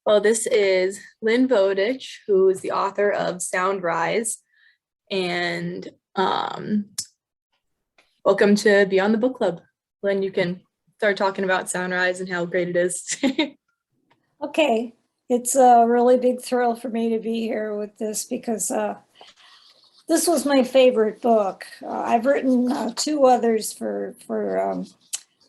Well, this is Lynn Voedisch, who is the author of Soundrise. And welcome to Beyond the Book Club. Lynn, you can start talking about Soundrise and how great it is. Okay, it's a really big thrill for me to be here with this because this was my favorite book. I've written two others for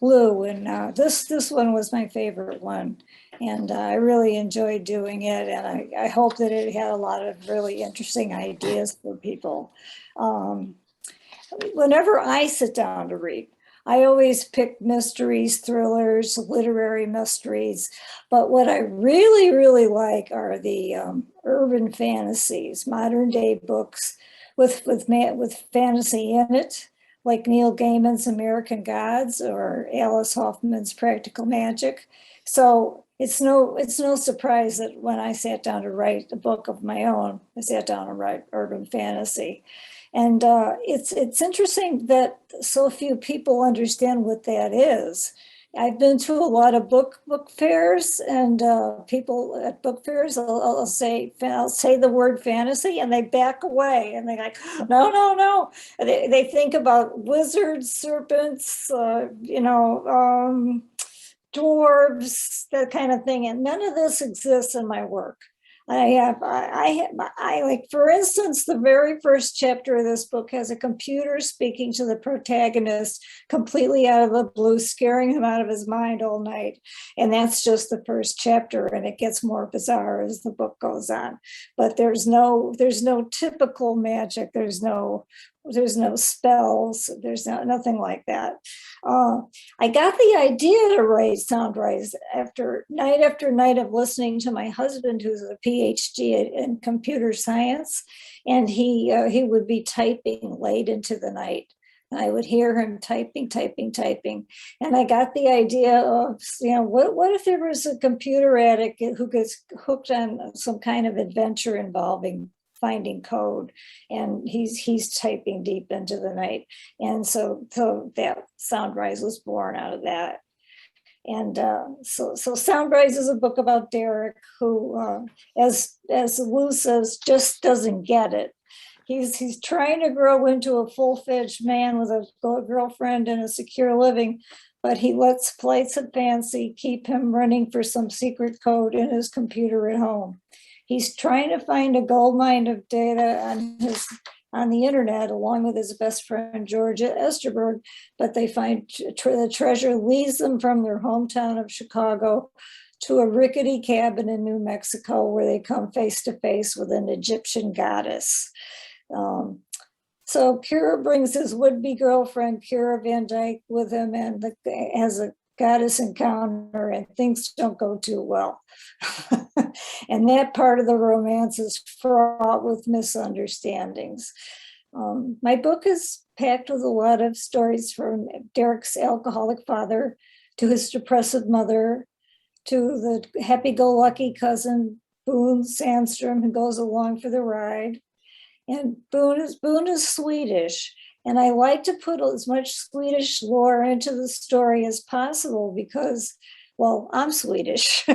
Lou, and this one was my favorite one, and I really enjoyed doing it, and I hope that it had a lot of really interesting ideas for people. Um, Whenever I sit down to read, I always pick mysteries, thrillers, literary mysteries. But what I really like are the urban fantasies, modern day books with fantasy in it, like Neil Gaiman's American Gods or Alice Hoffman's Practical Magic. So it's no surprise that when I sat down to write a book of my own, I sat down to write urban fantasy. And it's interesting that so few people understand what that is. I've been to a lot of book fairs, and people at book fairs, I'll say the word fantasy, and they back away, and they're like, no. They think about wizards, serpents, dwarves, that kind of thing, and none of this exists in my work. I like, for instance, the very first chapter of this book has a computer speaking to the protagonist completely out of the blue, scaring him out of his mind all night. And that's just the first chapter, and it gets more bizarre as the book goes on. But there's no typical magic. There's no spells. There's nothing like that. I got the idea to write Soundrise after night of listening to my husband, who's a PhD in computer science, and he would be typing late into the night. I would hear him typing, and I got the idea of, what if there was a computer addict who gets hooked on some kind of adventure involving finding code, and he's typing deep into the night, and so that Soundrise was born out of that. And so Soundrise is a book about Derek, who, as Lou says, just doesn't get it. He's trying to grow into a full-fledged man with a girlfriend and a secure living, but he lets flights of fancy keep him running for some secret code in his computer at home. He's trying to find a gold mine of data on the internet, along with his best friend Georgia Esterberg, but they find the treasure leads them from their hometown of Chicago to a rickety cabin in New Mexico, where they come face to face with an Egyptian goddess. So Kira brings his would-be girlfriend, Kira Van Dyke, with him, and has a goddess encounter, and things don't go too well. And that part of the romance is fraught with misunderstandings. My book is packed with a lot of stories, from Derek's alcoholic father to his depressive mother to the happy-go-lucky cousin, Boone Sandstrom, who goes along for the ride. And Boone is Swedish, and I like to put as much Swedish lore into the story as possible because, well, I'm Swedish.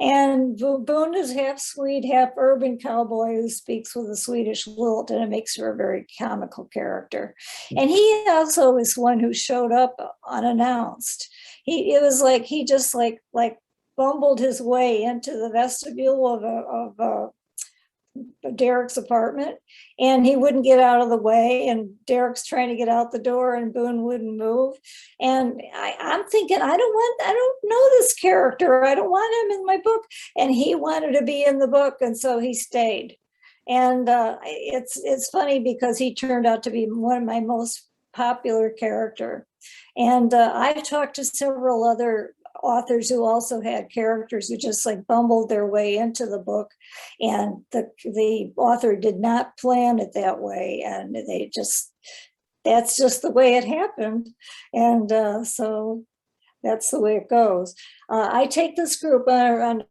And Boone is half Swede, half urban cowboy who speaks with a Swedish lilt, and it makes her a very comical character. And he also is one who showed up unannounced. It was like he just like bumbled his way into the vestibule of Derek's apartment, and he wouldn't get out of the way, and Derek's trying to get out the door, and Boone wouldn't move. And I'm thinking, I don't know this character. I don't want him in my book. And he wanted to be in the book, and so he stayed. And it's funny because he turned out to be one of my most popular character. And I've talked to several other authors who also had characters who just like bumbled their way into the book, and the author did not plan it that way, and that's just the way it happened. And so that's the way it goes. I take this group on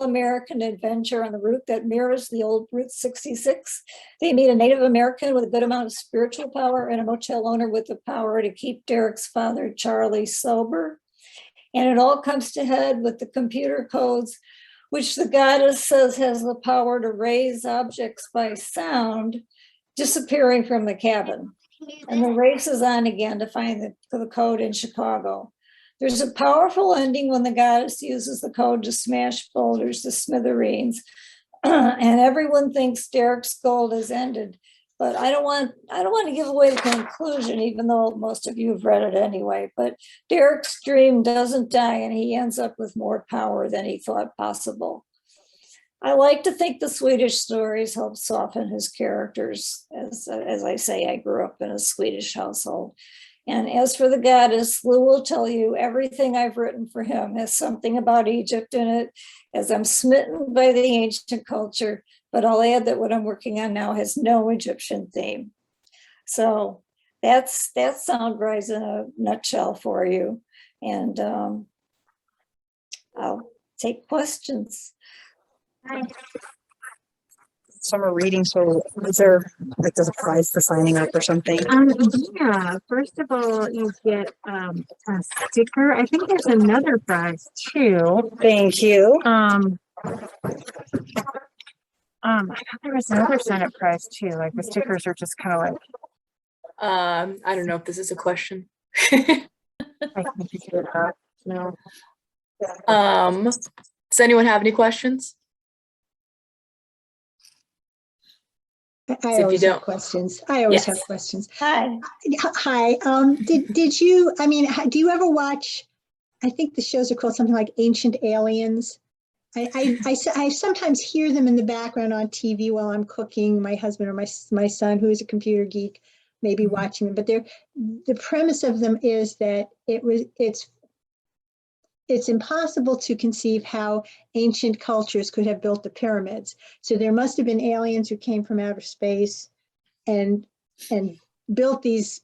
American adventure on the route that mirrors the old Route 66. They meet a Native American with a good amount of spiritual power and a motel owner with the power to keep Derek's father, Charlie, sober. And it all comes to head with the computer codes, which the goddess says has the power to raise objects by sound, disappearing from the cabin. And the race is on again to find the code in Chicago. There's a powerful ending when the goddess uses the code to smash boulders to smithereens. And everyone thinks Derek's gold has ended. But I don't want to give away the conclusion, even though most of you have read it anyway. But Derek's dream doesn't die, and he ends up with more power than he thought possible. I like to think the Swedish stories help soften his characters. As I say, I grew up in a Swedish household. And as for the goddess, Lou will tell you everything I've written for him has something about Egypt in it, as I'm smitten by the ancient culture. But I'll add that what I'm working on now has no Egyptian theme. So that's Soundrise in a nutshell for you. And I'll take questions. Summer reading, so is there like there's a prize for signing up or something? Yeah, first of all, you get a sticker. I think there's another prize too. Thank you. I thought there was another sign-up prize too. Like the stickers are just kind of like I don't know if this is a question. I think you could no. Does anyone have any questions? I So if you always don't- have questions. I always Yes. have questions. Hi. Hi. Did you? I mean, do you ever watch? I think the shows are called something like Ancient Aliens. I sometimes hear them in the background on TV while I'm cooking. My husband or my son, who is a computer geek, may be watching them. But the premise of them is that it's impossible to conceive how ancient cultures could have built the pyramids. So there must have been aliens who came from outer space and built these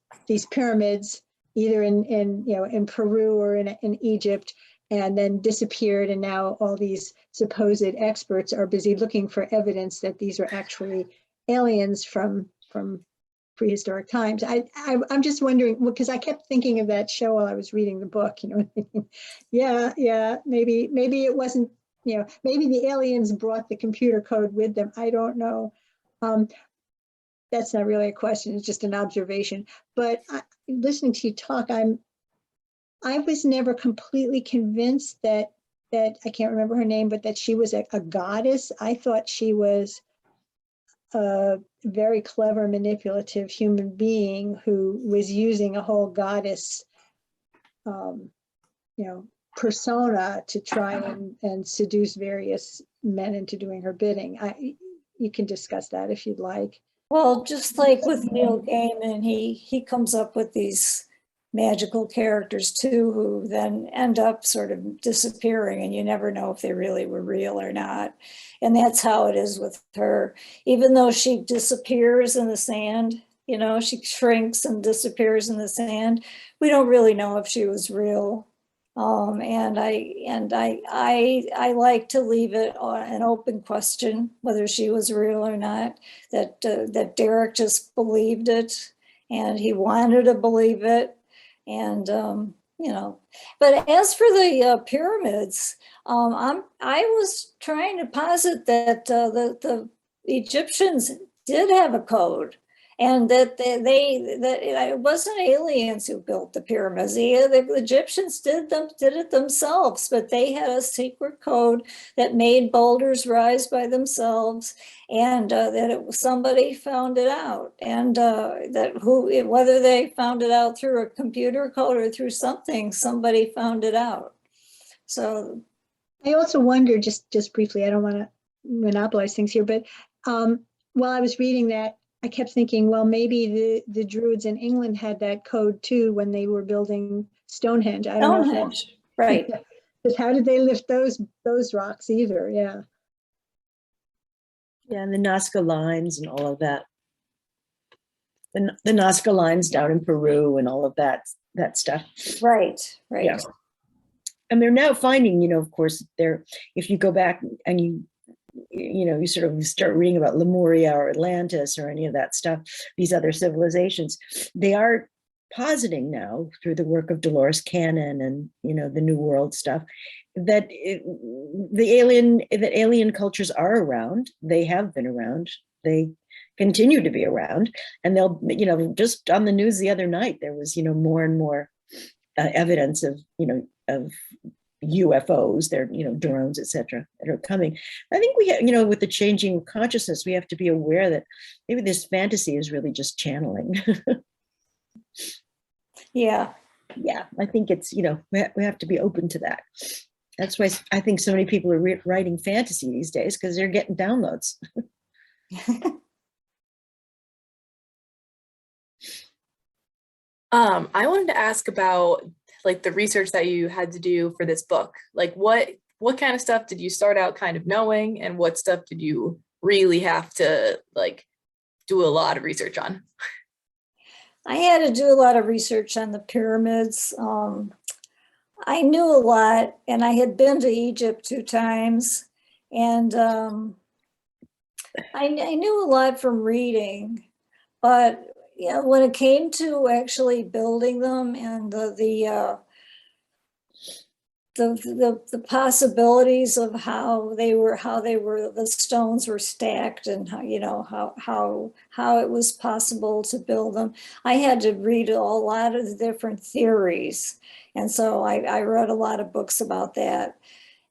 pyramids either in Peru or in Egypt, and then disappeared. And now all these supposed experts are busy looking for evidence that these are actually aliens from prehistoric times. I'm just wondering, because I kept thinking of that show while I was reading the book, yeah, maybe it wasn't, maybe the aliens brought the computer code with them. I don't know. That's not really a question, it's just an observation. But listening to you talk, I was never completely convinced that I can't remember her name, but that she was a goddess. I thought she was a very clever, manipulative human being who was using a whole goddess, persona to try and seduce various men into doing her bidding. You can discuss that if you'd like. Well, just like with Neil Gaiman, he comes up with these magical characters too, who then end up sort of disappearing, and you never know if they really were real or not. And that's how it is with her. Even though she disappears in the sand, she shrinks and disappears in the sand, we don't really know if she was real. And I like to leave it an open question whether she was real or not. That Derek just believed it, and he wanted to believe it, and But as for the pyramids, I was trying to posit that the Egyptians did have a code. And that it wasn't aliens who built the pyramids. The Egyptians did it themselves, but they had a secret code that made boulders rise by themselves, and that somebody found it out, and whether they found it out through a computer code or through something, somebody found it out. So I also wonder, just briefly, I don't want to monopolize things here, but while I was reading that, I kept thinking, well, maybe the Druids in England had that code too when they were building Stonehenge. I don't know. Stonehenge, right? Because how did they lift those rocks either? Yeah. Yeah, and the Nazca lines and all of that. The Nazca lines down in Peru and all of that stuff. Right. Yeah. And they're now finding, of course, if you go back and you sort of start reading about Lemuria or Atlantis or any of that stuff, these other civilizations, they are positing now through the work of Dolores Cannon and, you know, the New World stuff, that alien cultures are around. They have been around. They continue to be around, and they'll, you know, just on the news the other night, there was, you know, more and more evidence of, you know, of UFOs, they're, you know, drones, etc., that are coming. I think we have, you know, with the changing consciousness, we have to be aware that maybe this fantasy is really just channeling. Yeah. Yeah, I think it's, you know, we have to be open to that. That's why I think so many people are writing fantasy these days, because they're getting downloads. I wanted to ask about like the research that you had to do for this book. Like what kind of stuff did you start out kind of knowing, and what stuff did you really have to like do a lot of research on? I had to do a lot of research on the pyramids. I knew a lot, and I had been to Egypt 2 times, and I knew a lot from reading, but yeah, when it came to actually building them and the possibilities of how the stones were stacked, and how, you know, how it was possible to build them, I had to read a lot of the different theories, and so I read a lot of books about that.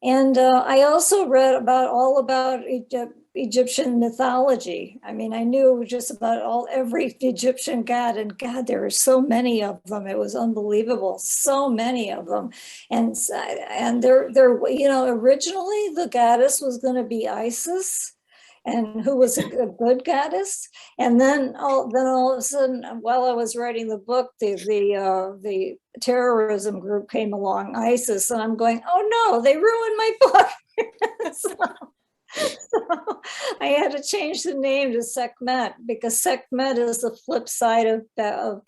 And I also read all about Egyptian mythology. I mean, I knew just about every Egyptian god, and God, there were so many of them. It was unbelievable, so many of them. And they're, you know, originally the goddess was going to be Isis, and who was a good goddess. And then all of a sudden, while I was writing the book, the terrorism group came along, ISIS, and I'm going, oh no, they ruined my book. So I had to change the name to Sekhmet, because Sekhmet is the flip side of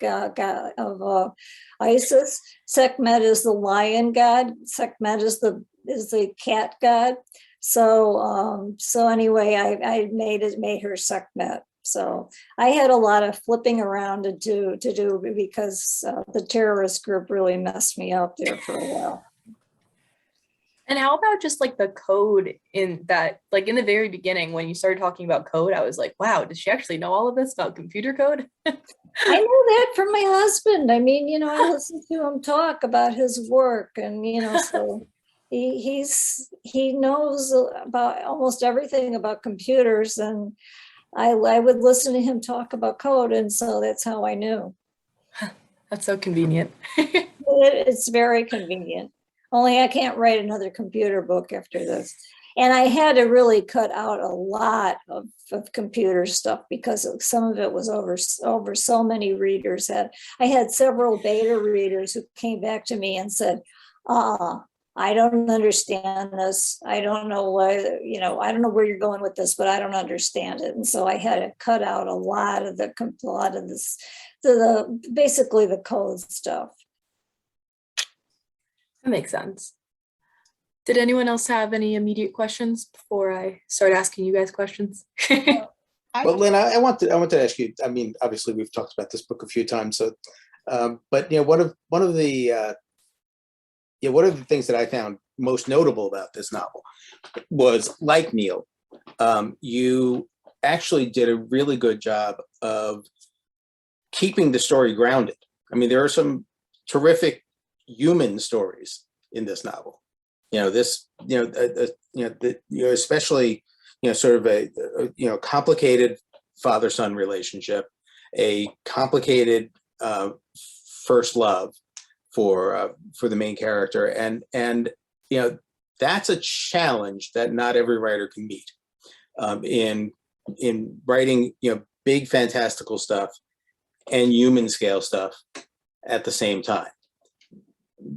Isis. Sekhmet is the lion god. Sekhmet is the cat god. So anyway, I made her Sekhmet. So I had a lot of flipping around to do because the terrorist group really messed me up there for a while. And how about just like the code in that, like in the very beginning, when you started talking about code, I was like, wow, does she actually know all of this about computer code? I know that from my husband. I mean, you know, I listened to him talk about his work, and, you know, so he knows about almost everything about computers, and I would listen to him talk about code, and so that's how I knew. That's so convenient. It's very convenient. Only I can't write another computer book after this. And I had to really cut out a lot of computer stuff, because some of it was over so many readers. I had several beta readers who came back to me and said, I don't understand this. I don't know why, you know, I don't know where you're going with this, but I don't understand it. And so I had to cut out a lot of this, basically the code stuff. That makes sense. Did anyone else have any immediate questions before I start asking you guys questions? Well, Lynn, I want to ask you. I mean, obviously, we've talked about this book a few times. So, but you know, one of the things that I found most notable about this novel was, like Neil, you actually did a really good job of keeping the story grounded. I mean, there are some terrific human stories in this novel. You know, especially, you know, sort of a complicated father-son relationship, a complicated first love for the main character, and you know, that's a challenge that not every writer can meet in writing, you know, big fantastical stuff and human scale stuff at the same time.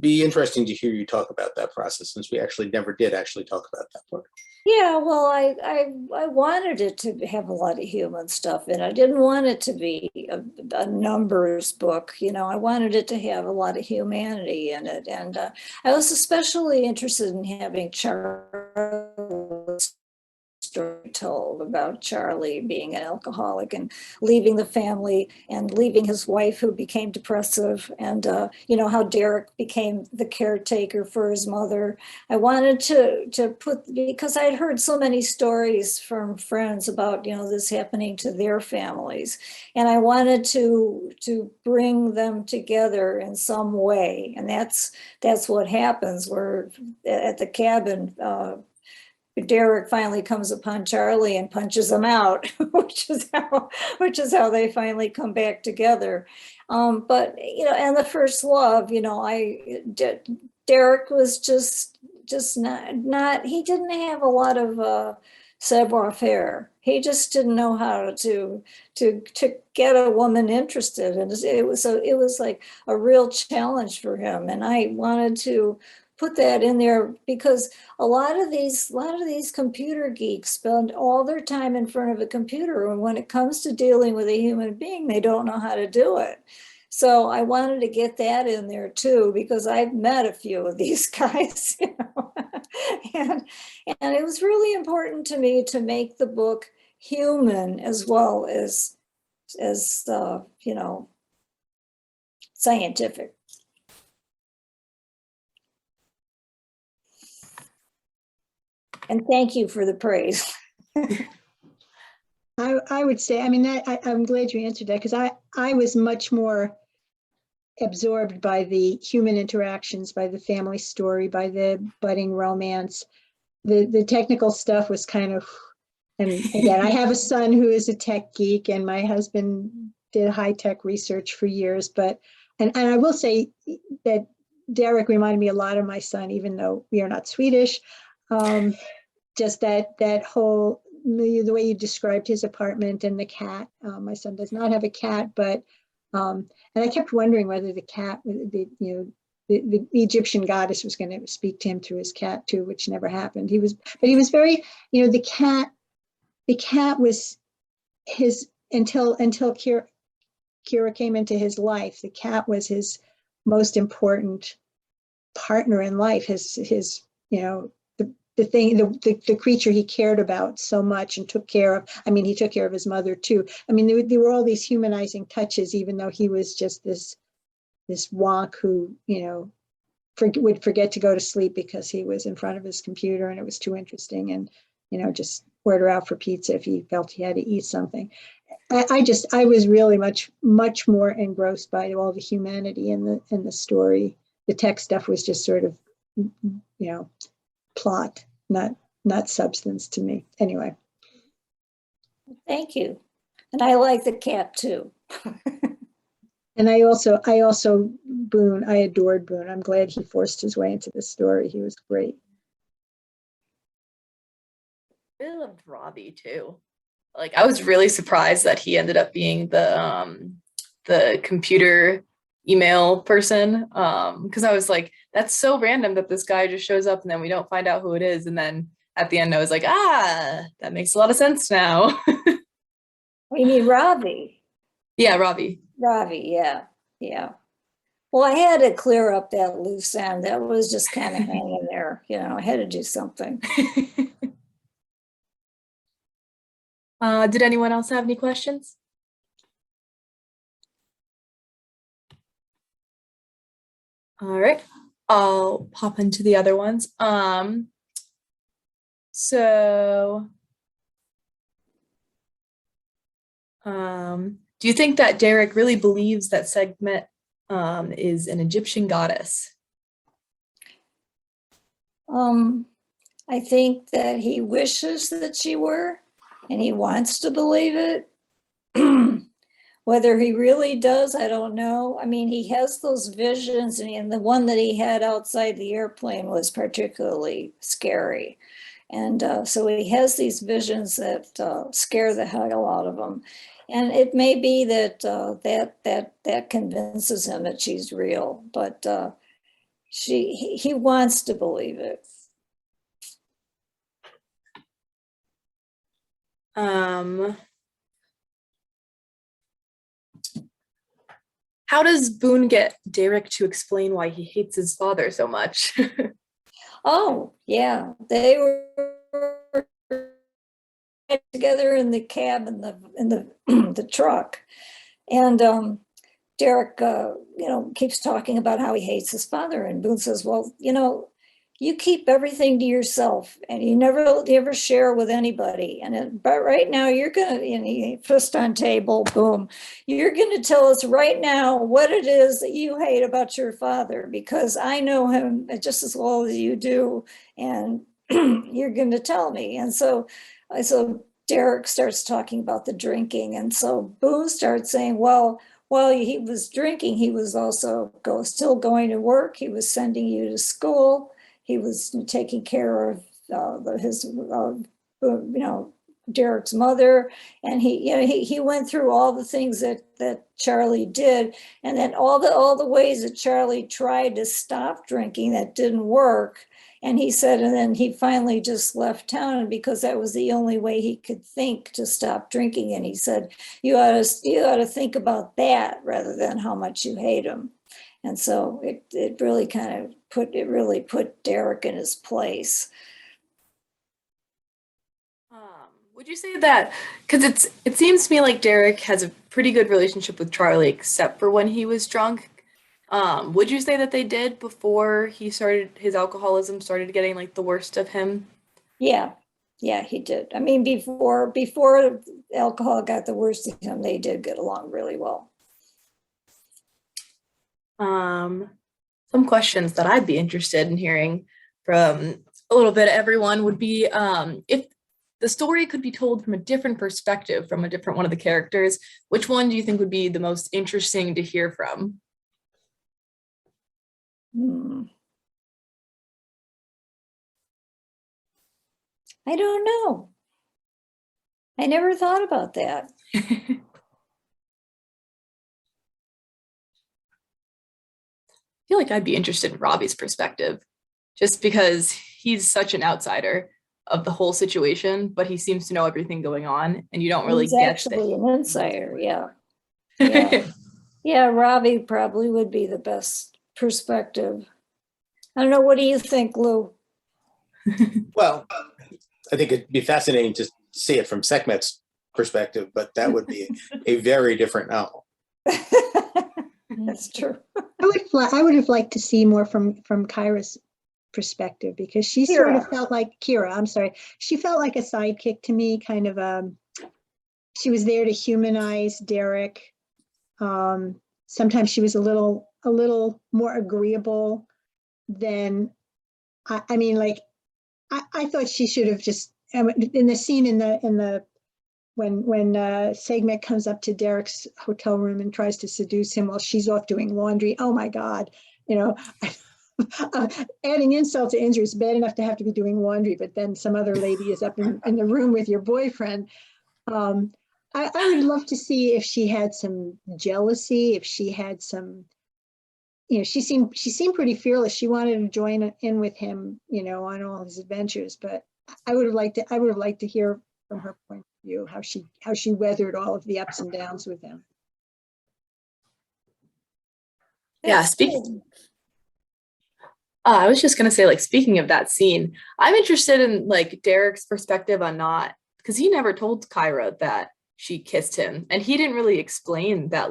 Be interesting to hear you talk about that process, since we actually never did talk about that part. Yeah, well, I wanted it to have a lot of human stuff in it. I didn't want it to be a numbers book, you know. I wanted it to have a lot of humanity in it, and I was especially interested in having Charlie's story told about Charlie being an alcoholic and leaving the family and leaving his wife, who became depressive, and how Derek became the caretaker for his mother. I wanted to put, because I'd heard so many stories from friends about this happening to their families, and I wanted to bring them together in some way, and that's what happens. We're at the cabin. Derek finally comes upon Charlie and punches him out, which is how they finally come back together. But and the first love, Derek was just not. He didn't have a lot of savoir-faire. He just didn't know how to get a woman interested, and it was like a real challenge for him. And I wanted to put that in there because a lot of these computer geeks spend all their time in front of a computer, and when it comes to dealing with a human being, they don't know how to do it. So I wanted to get that in there too, because I've met a few of these guys, and it was really important to me to make the book human as well as scientific. And thank you for the praise. I would say, I mean, I'm glad you answered that, because I was much more absorbed by the human interactions, by the family story, by the budding romance. The technical stuff was kind of, and again, I have a son who is a tech geek, and my husband did high-tech research for years, and I will say that Derek reminded me a lot of my son, even though we are not Swedish. Just that whole, the way you described his apartment and the cat. My son does not have a cat, but and I kept wondering whether the cat, the Egyptian goddess was going to speak to him through his cat too, which never happened. He was very, the cat was his until Kira came into his life. The cat was his most important partner in life. His the creature he cared about so much and took care of. I mean, he took care of his mother too. I mean, there were all these humanizing touches, even though he was just this wonk who, would forget to go to sleep because he was in front of his computer and it was too interesting, and, just order out for pizza if he felt he had to eat something. I was really much more engrossed by all the humanity in the story. The tech stuff was just sort of, plot, not substance to me. Anyway. Thank you. And I like the cat too. And I also Boone, I adored Boone. I'm glad he forced his way into the story. He was great. I really loved Robbie too. Like, I was really surprised that he ended up being the computer email person, because I was like, that's so random that this guy just shows up and then we don't find out who it is, and then at the end I was like, that makes a lot of sense now. You mean Robbie? Yeah, Robbie. Yeah. Well, I had to clear up that loose end. That was just kind of hanging there. I had to do something. Did anyone else have any questions? All right, I'll pop into the other ones. Do you think that Derek really believes that Sekhmet is an Egyptian goddess? I think that he wishes that she were, and he wants to believe it. Whether he really does, I don't know. I mean, he has those visions, and the one that he had outside the airplane was particularly scary. And so he has these visions that scare the hell out of him. And it may be that that convinces him that she's real, but he wants to believe it. How does Boone get Derek to explain why he hates his father so much? Oh, yeah, they were together in the cab in the the truck. And Derek, keeps talking about how he hates his father. And Boone says, well, you keep everything to yourself and you never share with anybody. But right now you're going to, fist on table, boom, you're going to tell us right now what it is that you hate about your father, because I know him just as well as you do. And you're going to tell me. And so Derek starts talking about the drinking. And so Boone starts saying, well, while he was drinking, he was also still going to work. He was sending you to school. He was taking care of Derek's mother. And he went through all the things that Charlie did. And then all the ways that Charlie tried to stop drinking that didn't work. And he said, and then he finally just left town because that was the only way he could think to stop drinking. And he said, you ought to think about that rather than how much you hate him. And so it really put Derek in his place. Would you say that, because it seems to me like Derek has a pretty good relationship with Charlie, except for when he was drunk. Would you say that they did before his alcoholism started getting like the worst of him? Yeah, he did. I mean, before alcohol got the worst of him, they did get along really well. Some questions that I'd be interested in hearing from a little bit of everyone would be, if the story could be told from a different perspective, from a different one of the characters, which one do you think would be the most interesting to hear from? I don't know. I never thought about that. I feel like I'd be interested in Robbie's perspective, just because he's such an outsider of the whole situation, but he seems to know everything going on, and you don't really He's get actually an insider. Yeah, Robbie probably would be the best perspective. I don't know. What do you think, Lou? Well, I think it'd be fascinating to see it from Sekhmet's perspective, but that would be a very different novel. That's true. I would have liked to see more from Kyra's perspective, because she sort of felt like Kira. I'm sorry. She felt like a sidekick to me, kind of. She was there to humanize Derek. Sometimes she was a little more agreeable than. I mean, like, I thought she should have just in the scene when Sekhmet comes up to Derek's hotel room and tries to seduce him while she's off doing laundry. Oh my God, adding insult to injury, it's bad enough to have to be doing laundry, but then some other lady is up in the room with your boyfriend. I would love to see if she had some jealousy, if she had some, she seemed pretty fearless. She wanted to join in with him, on all his adventures. But I would have liked to hear from her point of view how she weathered all of the ups and downs with him. Yeah, I was just gonna say, like, speaking of that scene, I'm interested in like Derek's perspective on because he never told Kyra that she kissed him, and he didn't really explain that.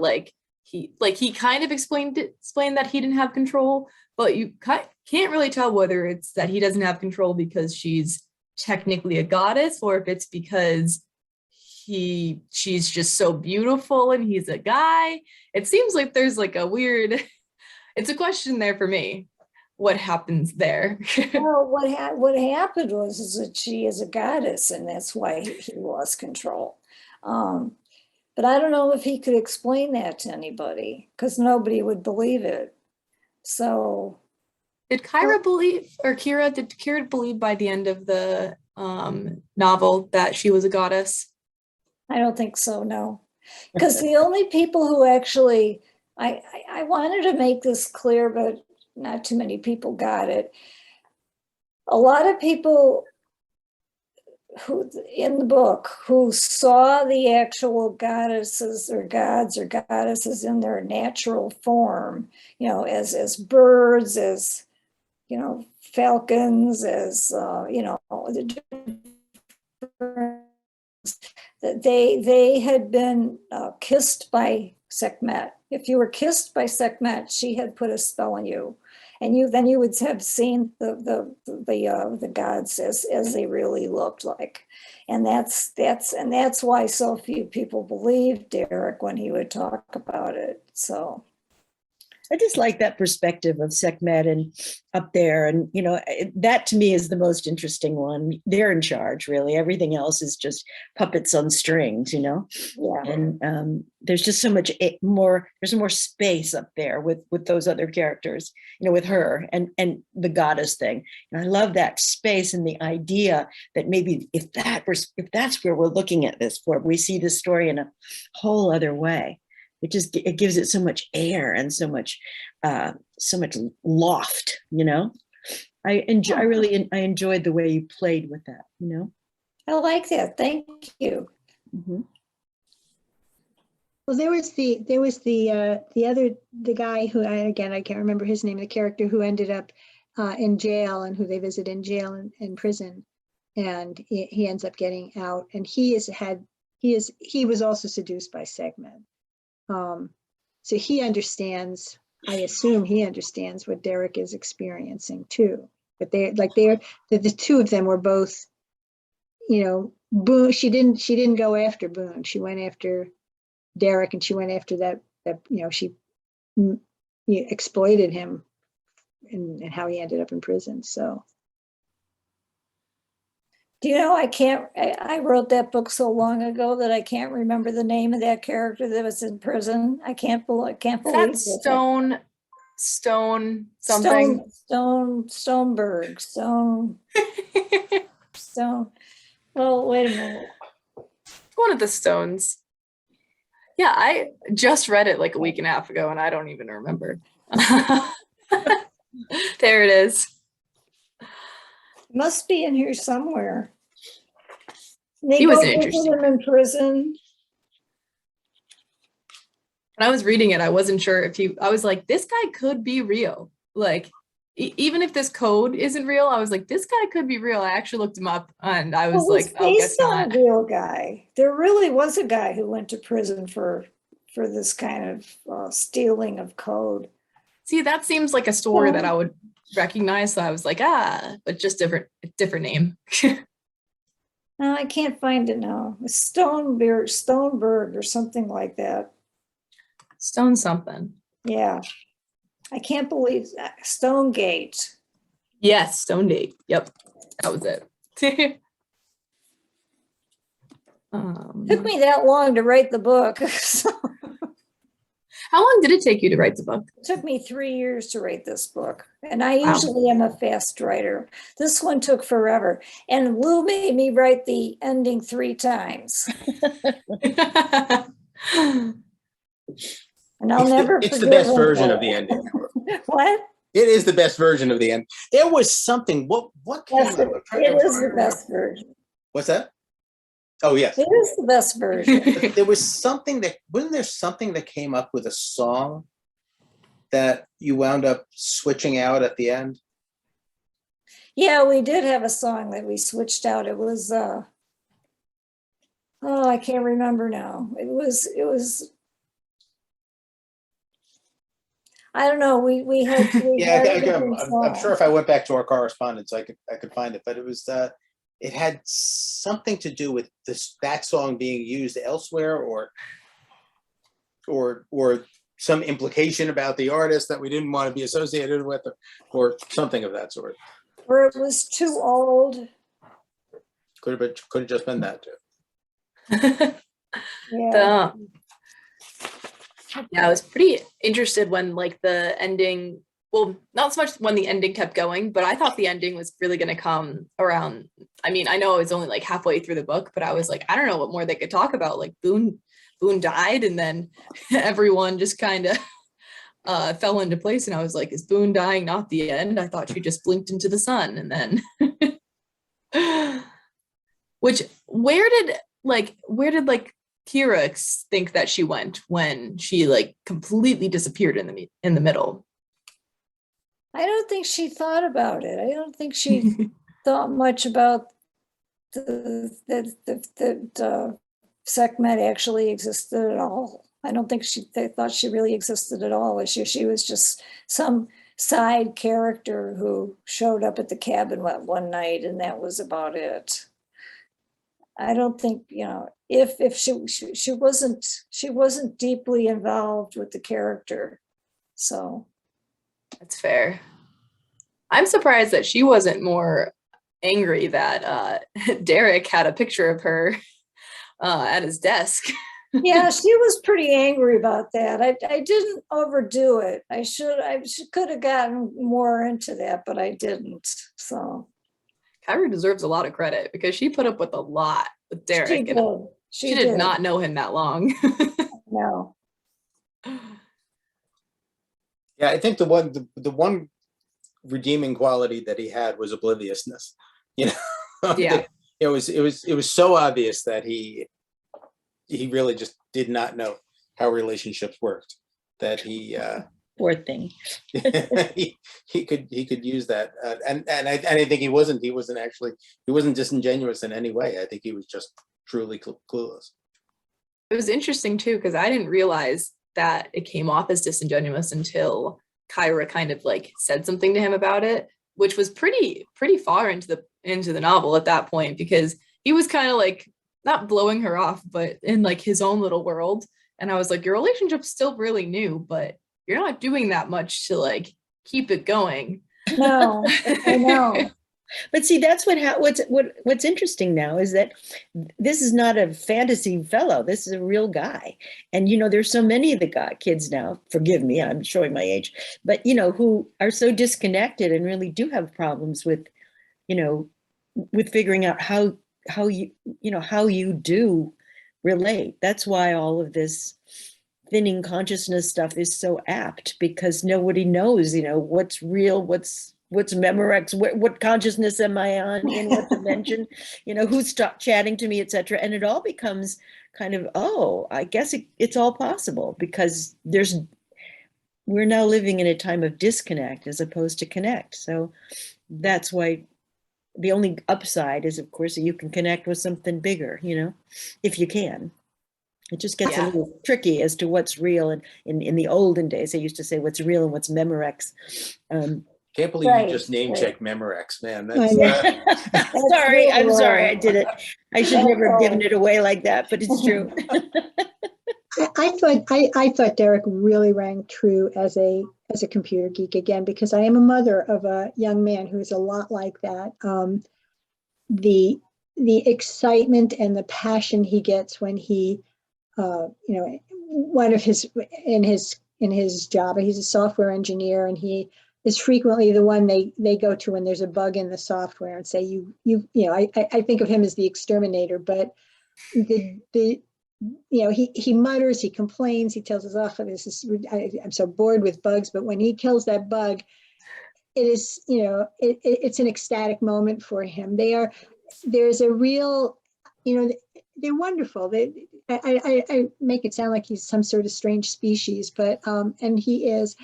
He kind of explained that he didn't have control, but you can't really tell whether it's that he doesn't have control because she's technically a goddess, or if it's because she's just so beautiful and he's a guy. It seems like there's like a weird. It's a question there for me. What happens there? Well, what happened is that she is a goddess, and that's why he lost control. But I don't know if he could explain that to anybody, because nobody would believe it. So, Did Kira believe by the end of the novel that she was a goddess? I don't think so, no. Because the only people who actually, I wanted to make this clear, but not too many people got it. A lot of people who in the book who saw the actual goddesses or gods or goddesses in their natural form, as birds, as falcons, as the different they had been kissed by Sekhmet. If you were kissed by Sekhmet, she had put a spell on you, and then you would have seen the gods as they really looked like, and that's why so few people believed Derek when he would talk about it. So I just like that perspective of Sekhmet and up there. And, that to me is the most interesting one. They're in charge, really. Everything else is just puppets on strings, Yeah. And there's just so much more, there's more space up there with those other characters, with her and the goddess thing. And I love that space and the idea that maybe if that's where we're looking at this for, we see this story in a whole other way. It gives it so much air and so much loft, I enjoyed the way you played with that, I like that. Thank you. Mm-hmm. Well, there was the guy who, I can't remember his name, the character who ended up in jail and who they visit in jail and prison, and he ends up getting out, and he was also seduced by Sekhmet. So he understands, I assume he understands what Derek is experiencing too. But the two of them were both, Boone. She didn't go after Boone. She went after Derek, and she went after that she exploited him and how he ended up in prison. So. Do you know, I wrote that book so long ago that I can't remember the name of that character that was in prison. I can't believe That Stone something. Stoneberg. Well, wait a minute. One of the Stones. Yeah, I just read it like a week and a half ago and I don't even remember. There it is. Must be in here somewhere. He was go interesting. visit him in prison. When I was reading it, I wasn't sure if I was like, this guy could be real. Like, even if this code isn't real, I was like, this guy could be real. I actually looked him up and I was like, oh, guess based on not. a real guy. There really was a guy who went to prison for this kind of stealing of code. See, that seems like a story that I would recognize. So I was like, but just different name. No, I can't find it now. Stoneberg or something like that. Stone something. Yeah. I can't believe that. Stonegate. Yes, Stone Date. Yep. That was it. Took me that long to write the book. How long did it take you to write the book? It took me 3 years to write this book. And I usually am a fast writer. This one took forever. And Lou made me write the ending 3 times. And I'll never It's the forgive best him version for of the it. ending. What? It is the best version of the end. There was something. What came Yes, up? it is the best version. What's that? Oh yes. It is the best version. There was something wasn't there something that came up with a song that you wound up switching out at the end? Yeah, we did have a song that we switched out. It was I can't remember now. It was I don't know. We had Yeah, a different I'm song. sure if I went back to our correspondence, I could find it. But it was it had something to do with that song being used elsewhere, or some implication about the artist that we didn't want to be associated with, or something of that sort. Or it was too old. Could have just been that too. Yeah. Yeah, I was pretty interested when like the ending, well, not so much when the ending kept going, but I thought the ending was really going to come around. I mean, I know it was only like halfway through the book, but I was like, I don't know what more they could talk about. Like Boone died and then everyone just kind of fell into place. And I was like, is Boone dying not the end? I thought she just blinked into the sun and then where did Kira think that she went when she like completely disappeared in the middle? I don't think she thought about it. I don't think she thought much about that Sekhmet actually existed at all. I don't think they thought she really existed at all. She was just some side character who showed up at the cabin one night, and that was about it. I don't think, if she wasn't deeply involved with the character. So That's fair. I'm surprised that she wasn't more angry that Derek had a picture of her at his desk. yeah, she was pretty angry about that. I didn't overdo it. I could have gotten more into that, but I didn't. So Kyra deserves a lot of credit because she put up with a lot with Derek. she did. She did not know him that long. No. Yeah, I think the one redeeming quality that he had was obliviousness. Yeah. It was so obvious that he really just did not know how relationships worked, that he Poor thing. he could use that, and I think he wasn't disingenuous in any way. I think he was just truly clueless. It was interesting too, because I didn't realize that it came off as disingenuous until Kyra kind of like said something to him about it, which was pretty far into the novel at that point, because he was kind of like not blowing her off, but in like his own little world. And I was like, your relationship's still really new, but you're not doing that much to like keep it going. No, I know. But see, that's what's interesting now is that this is not a fantasy fellow. This is a real guy. And, there's so many of the kids now, forgive me, I'm showing my age, but, who are so disconnected and really do have problems with, with figuring out how you do relate. That's why all of this thinning consciousness stuff is so apt, because nobody knows, what's real, what's Memorex, what consciousness am I on, in what dimension, who stopped chatting to me, etc. And it all becomes kind of, I guess it's all possible, because we're now living in a time of disconnect as opposed to connect. So that's why the only upside is, of course, that you can connect with something bigger, if you can. It just gets a little tricky as to what's real. And in the olden days, they used to say what's real and what's Memorex. Can't believe you just name check Memorex, man. I That's know. Sorry, I'm sorry, I did it. I should never have given it away like that, but it's true. I thought Derek really rang true as a computer geek, again, because I am a mother of a young man who is a lot like that. The excitement and the passion he gets when he, one of his in his job, he's a software engineer, and he is frequently the one they go to when there's a bug in the software and say, I think of him as the exterminator, but he mutters, he complains, he tells us, I'm so bored with bugs. But when he kills that bug, it is, it's an ecstatic moment for him. There's a real, they're wonderful. I make it sound like he's some sort of strange species, but, and he is,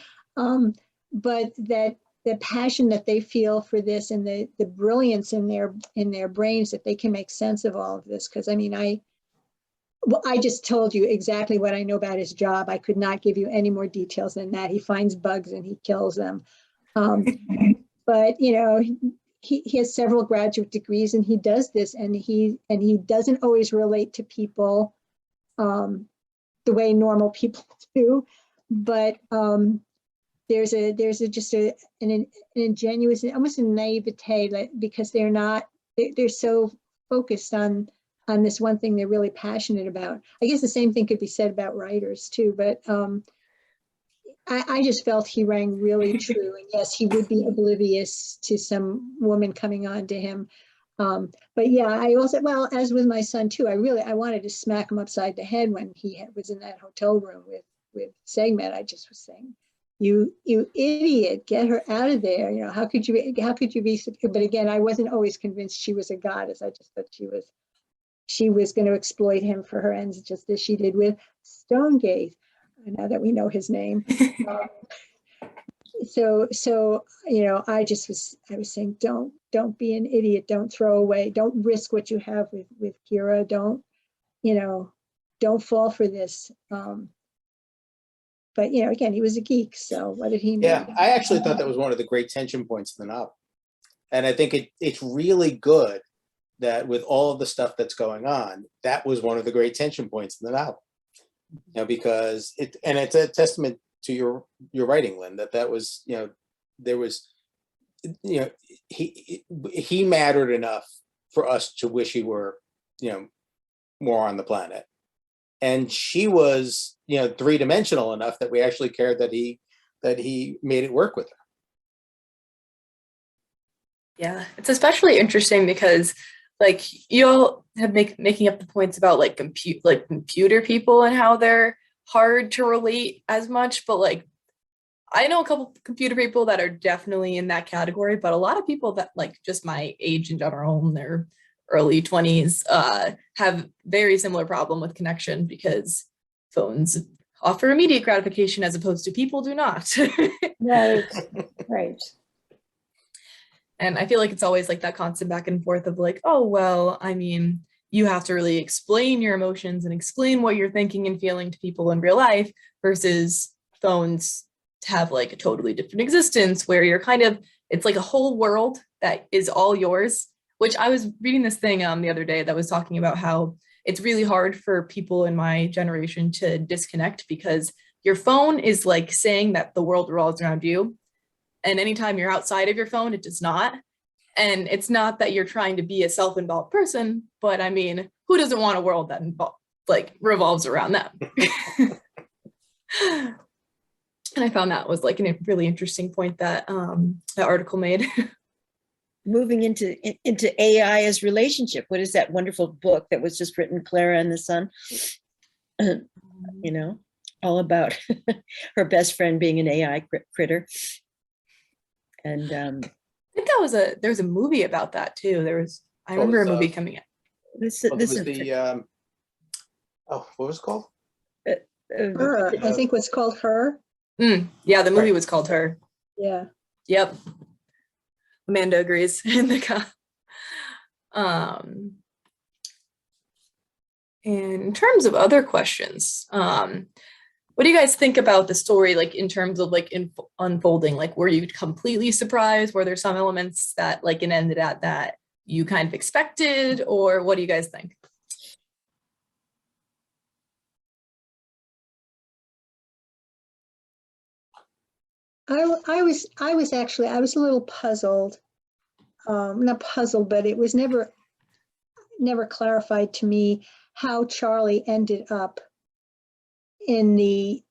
but that the passion that they feel for this, and the brilliance in their brains, that they can make sense of all of this. Because I just told you exactly what I know about his job. I could not give you any more details than that. He finds bugs and he kills them. But he has several graduate degrees, and he does this, and he doesn't always relate to people the way normal people do. But there's just an ingenuous, almost a naivete, because they're so focused on this one thing they're really passionate about. I guess the same thing could be said about writers too, but I just felt he rang really true. And yes, he would be oblivious to some woman coming on to him. But yeah, I also, well, as with my son too, I wanted to smack him upside the head when he was in that hotel room with Segmet. I just was saying, you idiot, get her out of there. How could you be, but again, I wasn't always convinced she was a goddess. I just thought she was going to exploit him for her ends, just as she did with Stonegate, now that we know his name. So I was saying, don't be an idiot, don't throw away, don't risk what you have with Kira, don't, don't fall for this. But you know, again, he was a geek, so what did he know? Yeah, I actually thought that was one of the great tension points in the novel. And I think it's really good that with all of the stuff that's going on, that was one of the great tension points in the novel. You know, because it's a testament to your writing, Lynn, that was, you know, there was, you know, he mattered enough for us to wish he were, you know, more on the planet. And she was, you know, three-dimensional enough that we actually cared that he made it work with her. Yeah, it's especially interesting because like you all have making up the points about like computer people and how they're hard to relate as much, but like I know a couple computer people that are definitely in that category, but a lot of people that like just my age in general in their early 20s have very similar problem with connection because phones offer immediate gratification as opposed to people do not. Right, right. And I feel like it's always like that constant back and forth of like, oh, well, I mean, you have to really explain your emotions and explain what you're thinking and feeling to people in real life versus phones to have like a totally different existence where you're kind of, it's like a whole world that is all yours, which I was reading this thing the other day that was talking about how it's really hard for people in my generation to disconnect because your phone is like saying that the world revolves around you. And anytime you're outside of your phone, it does not. And it's not that you're trying to be a self-involved person, but I mean, who doesn't want a world that revolves around them? And I found that was like a really interesting point that that article made. Moving into AI as relationship. What is that wonderful book that was just written, Clara and the Sun? You know, all about her best friend being an AI critter. And I think there was a movie about that too. I remember a movie coming out. This Well, is the what was it called? Her, I think was called Her. Yeah, the movie was called Her. Yeah. Yep. Amanda agrees. And in terms of other questions, what do you guys think about the story, like in terms of like unfolding? Like, were you completely surprised? Were there some elements that like it ended at that you kind of expected, or what do you guys think? I was a little puzzled. Not puzzled, but it was never clarified to me how Charlie ended up in the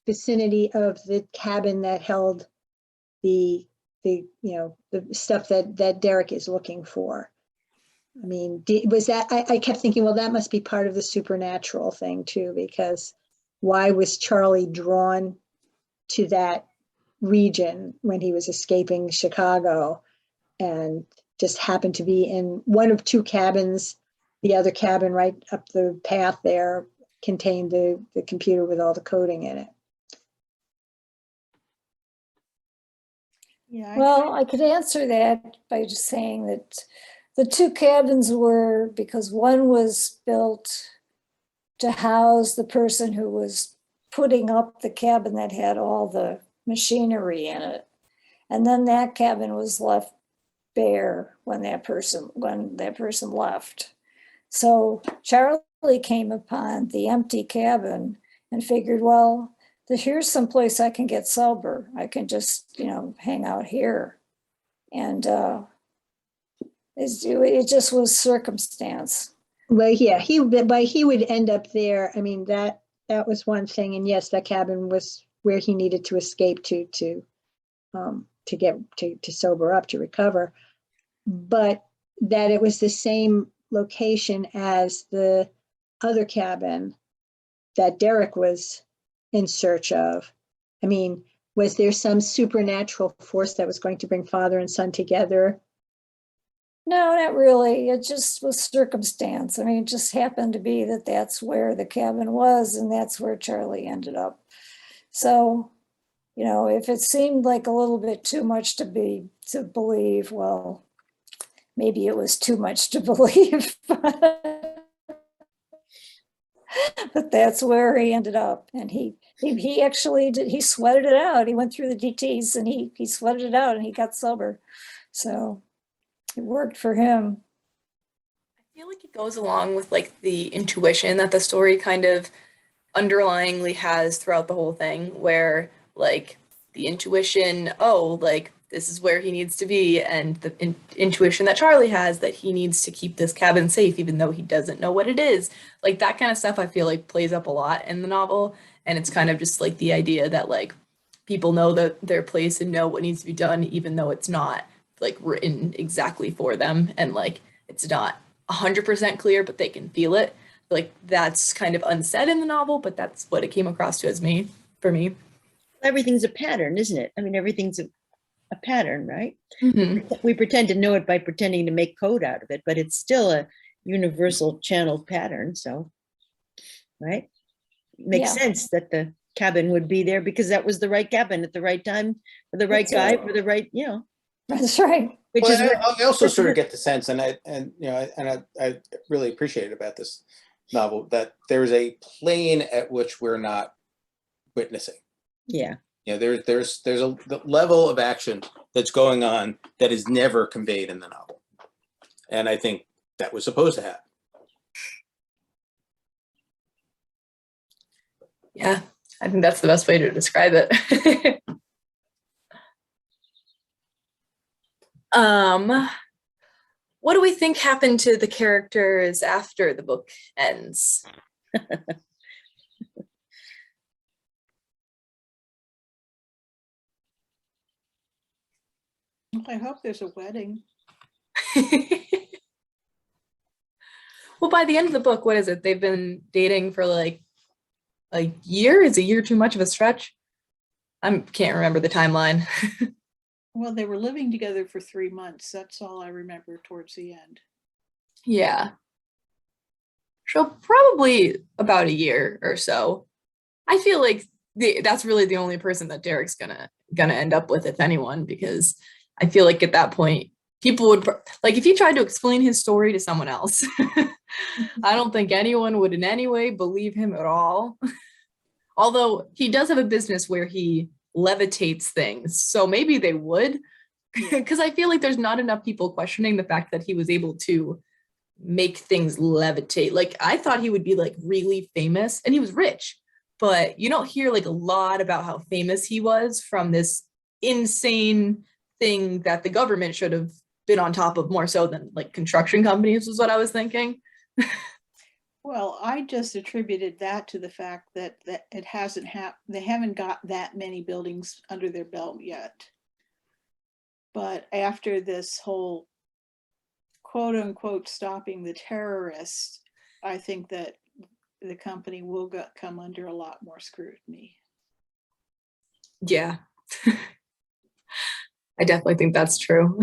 vicinity of the cabin that held the stuff that Derek is looking for. I mean, was that, I kept thinking, well, that must be part of the supernatural thing too, because why was Charlie drawn to that region when he was escaping Chicago and just happened to be in one of two cabins? The other cabin right up the path there contained the computer with all the coding in it. Yeah. Well, I could answer that by just saying that the two cabins were because one was built to house the person who was putting up the cabin that had all the machinery in it. And then that cabin was left bare when that person left. So Charlie came upon the empty cabin and figured, well, here's some place I can get sober. I can just, hang out here. And it just was circumstance. Well, yeah, he would end up there. I mean, that was one thing. And yes, that cabin was where he needed to escape to sober up, to recover. But that it was the same location as the other cabin that Derek was in search of. I mean, was there some supernatural force that was going to bring father and son together? No, not really. It just was circumstance. I mean, it just happened to be that that's where the cabin was, and that's where Charlie ended up. So, if it seemed like a little bit too much to believe, well, maybe it was too much to believe. But that's where he ended up. And he actually did, he sweated it out. He went through the DTs and he sweated it out and he got sober. So it worked for him. I feel like it goes along with like the intuition that the story kind of underlyingly has throughout the whole thing, where like the intuition, oh, like this is where he needs to be, and the intuition that Charlie has that he needs to keep this cabin safe even though he doesn't know what it is. Like that kind of stuff I feel like plays up a lot in the novel, and it's kind of just like the idea that like people know that their place and know what needs to be done even though it's not like written exactly for them, and like it's not 100% clear but they can feel it. Like that's kind of unsaid in the novel, but that's what it came across to as me for me. Everything's a pattern, isn't it? I mean, everything's a pattern, right? Mm-hmm. We pretend to know it by pretending to make code out of it, but it's still a universal channeled pattern. So, right? Makes Yeah. sense that the cabin would be there because that was the right cabin at the right time for the right That's guy right. for the right, you know, That's right. which Well, is what I also sort of get the sense, and I really appreciate about this novel that there is a plane at which we're not witnessing. yeah. You know, there's a the level of action that's going on that is never conveyed in the novel, and I think that was supposed to happen. Yeah, I think that's the best way to describe it. What do we think happened to the characters after the book ends? I hope there's a wedding. Well, by the end of the book, what is it? They've been dating for like a year? Is a year too much of a stretch? I can't remember the timeline. Well, they were living together for 3 months. That's all I remember towards the end. Yeah. So probably about a year or so. I feel like that's really the only person that Derek's gonna end up with, if anyone, because I feel like at that point people would like if he tried to explain his story to someone else. I don't think anyone would in any way believe him at all. Although he does have a business where he levitates things, so maybe they would, because I feel like there's not enough people questioning the fact that he was able to make things levitate. Like I thought he would be like really famous, and he was rich, but you don't hear like a lot about how famous he was from this insane thing that the government should have been on top of more so than like construction companies, was what I was thinking. Well, I just attributed that to the fact that it hasn't happened. They haven't got that many buildings under their belt yet. But after this whole quote unquote stopping the terrorists, I think that the company will come under a lot more scrutiny. Yeah. I definitely think that's true.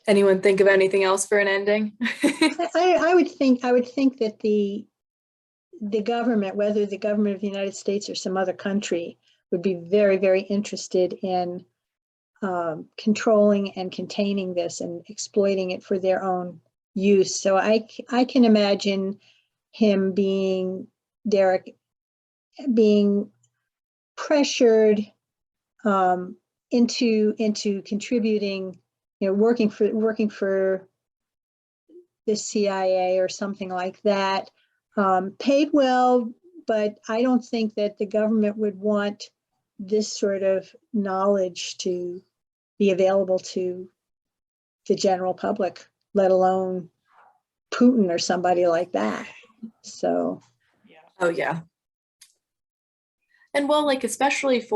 Anyone think of anything else for an ending? I would think that the government, whether the government of the United States or some other country, would be very, very interested in controlling and containing this and exploiting it for their own use. So I can imagine him Derek being pressured into contributing, working for the CIA or something like that, paid well, but I don't think that the government would want this sort of knowledge to be available to the general public, let alone Putin or somebody like that. So, Yeah. Oh yeah. And well, like especially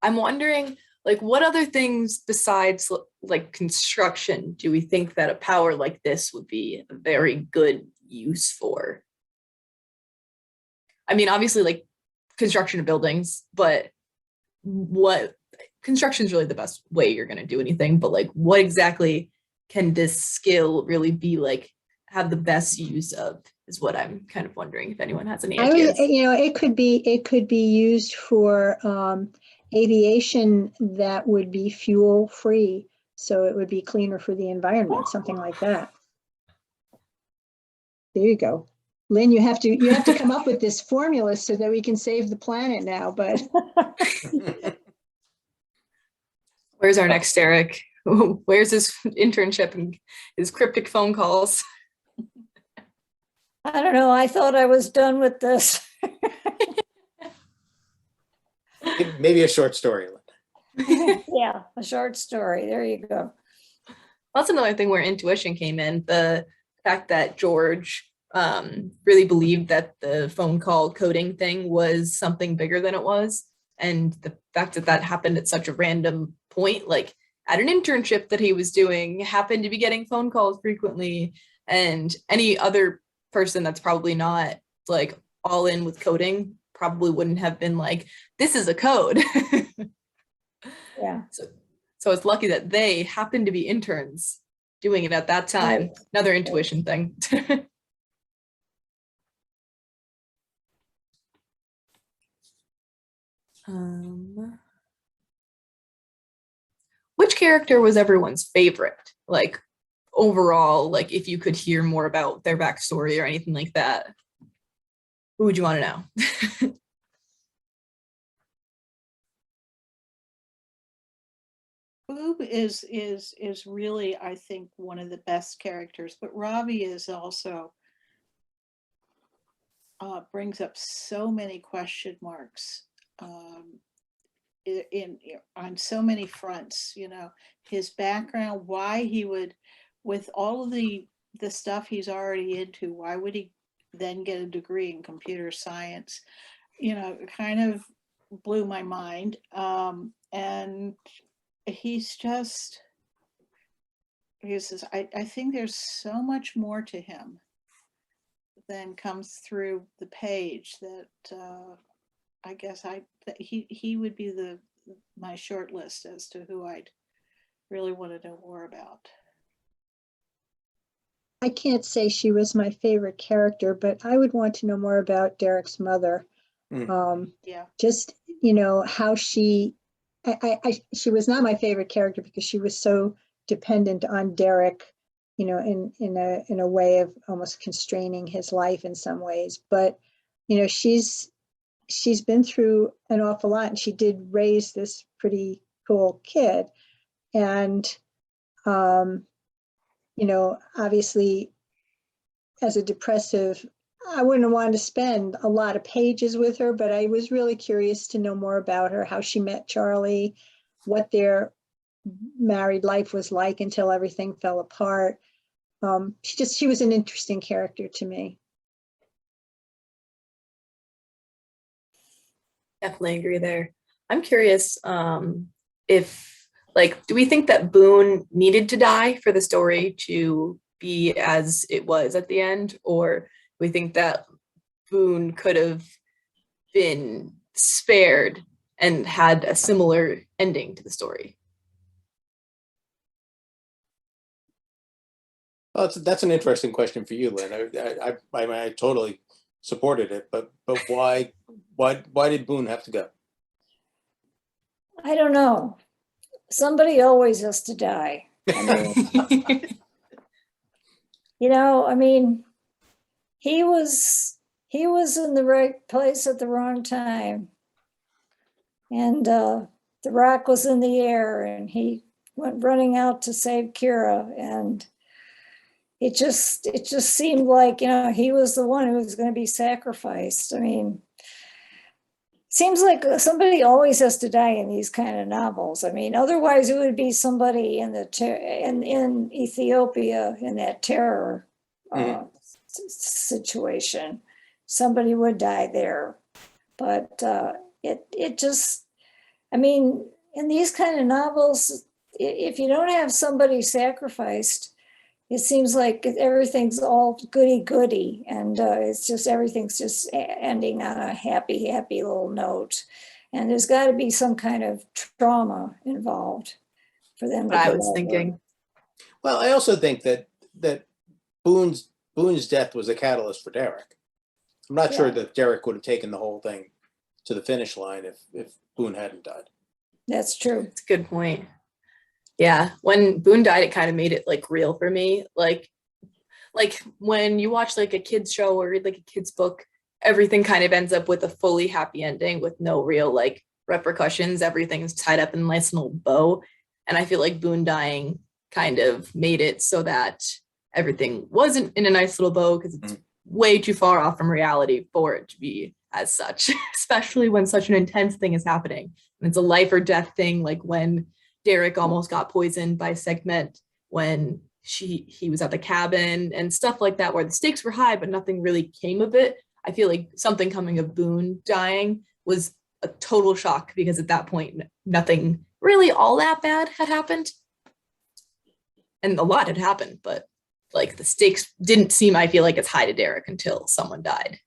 I'm wondering, like, what other things besides like construction do we think that a power like this would be a very good use for? I mean, obviously, like construction of buildings, but what construction is really the best way you're going to do anything. But like, what exactly can this skill really be like, have the best use of? Is what I'm kind of wondering if anyone has any ideas. it could be used for aviation that would be fuel free, so it would be cleaner for the environment, something like that. There you go. Lynn, you have to come up with this formula so that we can save the planet now, but Where's our next Derek? Where's his internship and his cryptic phone calls? I don't know. I thought I was done with this. Maybe a short story. Yeah, a short story. There you go. That's another thing where intuition came in. The fact that George really believed that the phone call coding thing was something bigger than it was. And the fact that that happened at such a random point, like at an internship that he was doing, happened to be getting phone calls frequently. And any other person that's probably not like all in with coding probably wouldn't have been like, this is a code. Yeah. So it's lucky that they happened to be interns doing it at that time. Right. Another intuition thing. Which character was everyone's favorite? Like overall, like if you could hear more about their backstory or anything like that, who would you want to know? Boob is really, I think, one of the best characters, but Robbie is also brings up so many question marks on so many fronts. You know, his background, why he would, with all of the stuff he's already into, why would he then get a degree in computer science? You know, it kind of blew my mind. And he's just, I think there's so much more to him than comes through the page that I guess he would be my short list as to who I'd really want to know more about. I can't say she was my favorite character, but I would want to know more about Derek's mother. Yeah. Just, how she was not my favorite character because she was so dependent on Derek, in a way of almost constraining his life in some ways. But, she's been through an awful lot, and she did raise this pretty cool kid. And, obviously as a depressive, I wouldn't have wanted to spend a lot of pages with her, but I was really curious to know more about her, how she met Charlie, what their married life was like until everything fell apart. She was an interesting character to me. Definitely agree there. I'm curious if, do we think that Boone needed to die for the story to be as it was at the end? Or we think that Boone could have been spared and had a similar ending to the story? Well, that's an interesting question for you, Lynn. I totally supported it, but why did Boone have to go? I don't know. Somebody always has to die. I mean, he was in the right place at the wrong time. And the rock was in the air, and he went running out to save Kira. And it just seemed like, he was the one who was going to be sacrificed. I mean, seems like somebody always has to die in these kind of novels. I mean, otherwise it would be somebody in in Ethiopia in that terror situation. Somebody would die there. But it just, I mean, in these kind of novels, if you don't have somebody sacrificed, it seems like everything's all goody-goody, and it's just everything's just ending on a happy little note. And there's got to be some kind of trauma involved for them to I get was over. thinking. Well, I also think that Boone's death was a catalyst for Derek. I'm not sure that Derek would have taken the whole thing to the finish line if Boone hadn't died. That's true. It's a good point. Yeah, when Boone died, it kind of made it like real for me. Like like when you watch like a kid's show or read like a kid's book, everything kind of ends up with a fully happy ending with no real like repercussions. Everything's tied up in a nice little bow. And I feel like Boone dying kind of made it so that everything wasn't in a nice little bow, because it's way too far off from reality for it to be as such, especially when such an intense thing is happening. And it's a life or death thing, like when Derek almost got poisoned by Segment, when he was at the cabin and stuff like that, where the stakes were high, but nothing really came of it. I feel like something coming of Boone dying was a total shock, because at that point, nothing really all that bad had happened. And a lot had happened, but like the stakes didn't seem, I feel like, as high to Derek until someone died.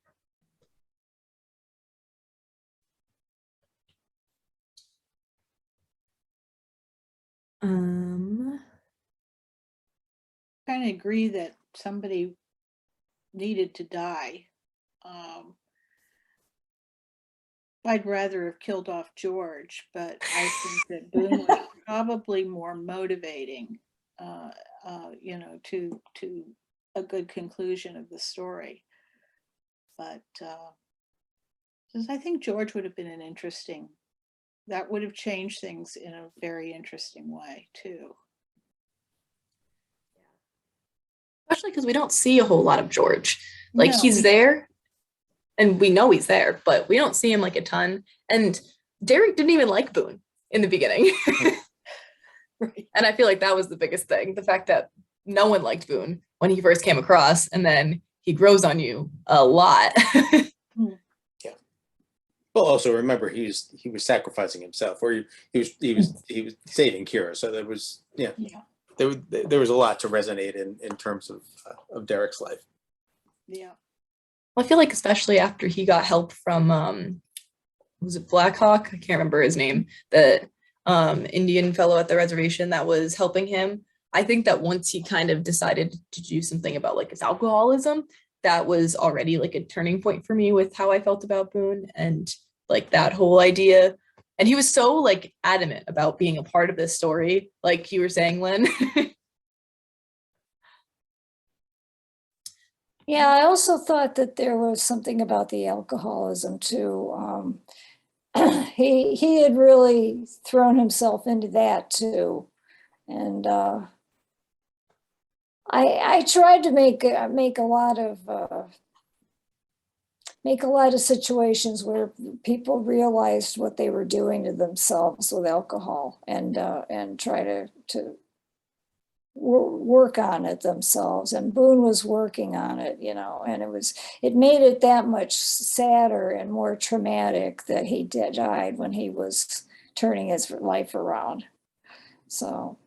Kind of agree that somebody needed to die. I'd rather have killed off George, but I think that Boone was probably more motivating, to a good conclusion of the story. But I think George would have been that would have changed things in a very interesting way too. Especially because we don't see a whole lot of George. Like No, he's there and we know he's there, but we don't see him like a ton. And Derek didn't even like Boone in the beginning. Right. And I feel like that was the biggest thing. The fact that no one liked Boone when he first came across, and then he grows on you a lot. Yeah. Well, also remember he was sacrificing himself, or he was saving Kira. So there was there was a lot to resonate in terms of Derek's life. Yeah. I feel like especially after he got help from was it Blackhawk? I can't remember his name. The Indian fellow at the reservation that was helping him. I think that once he kind of decided to do something about like his alcoholism, that was already like a turning point for me with how I felt about Boone and like that whole idea. And he was so like adamant about being a part of this story, like you were saying, Lynn. Yeah, I also thought that there was something about the alcoholism too. He had really thrown himself into that too, and I tried to make a lot of situations where people realized what they were doing to themselves with alcohol, and try to work on it themselves. And Boone was working on it, and it made it that much sadder and more traumatic that he died when he was turning his life around. So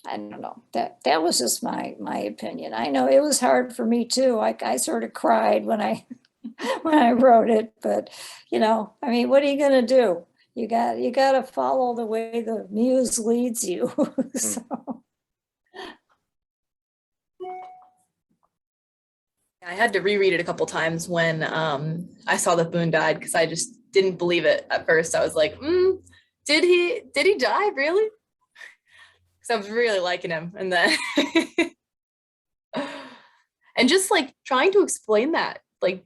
I don't know, that was just my opinion. I know it was hard for me too. I sort of cried when I when I wrote it, but I mean, what are you gonna do? You got to follow the way the muse leads you. So. I had to reread it a couple times when I saw that Boone died, because I just didn't believe it at first. I was like, did he die really? Because I was really liking him, and then and just like trying to explain that, like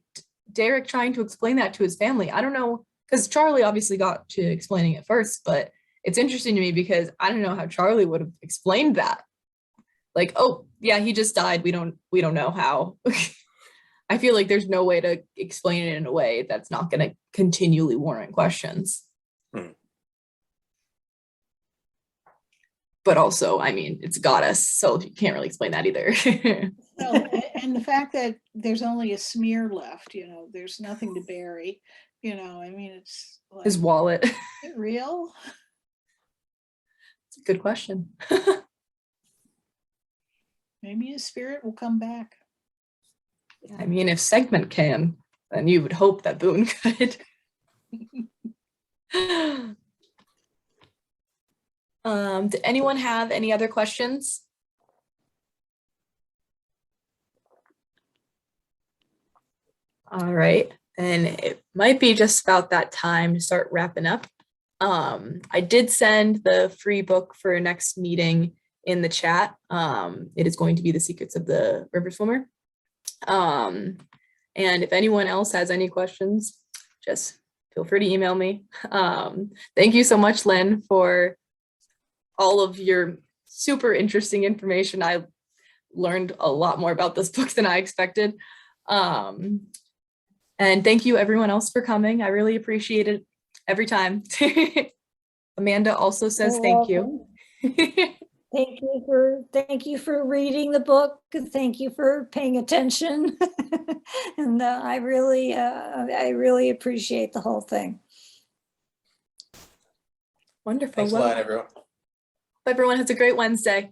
Derek trying to explain that to his family. I don't know, because Charlie obviously got to explaining it first, but it's interesting to me because I don't know how Charlie would have explained that. Like, oh yeah, he just died. We don't know how. I feel like there's no way to explain it in a way that's not going to continually warrant questions. But also, I mean, it's a goddess, so you can't really explain that either. And the fact that there's only a smear left, there's nothing to bury, I mean, it's like, His wallet. Is it real? It's a good question. Maybe his spirit will come back. I mean, if Segment can, then you would hope that Boone could. Did anyone have any other questions? All right, and it might be just about that time to start wrapping up. I did send the free book for next meeting in the chat. It is going to be The Secrets of the River Swimmer. And if anyone else has any questions, just feel free to email me. Thank you so much, Lynn, for all of your super interesting information. I learned a lot more about this book than I expected. And thank you everyone else for coming. I really appreciate it every time. Amanda also says thank you. Thank you for reading the book. Thank you for paying attention. And I really appreciate the whole thing. Wonderful. Thanks a lot, everyone. Hope everyone has a great Wednesday.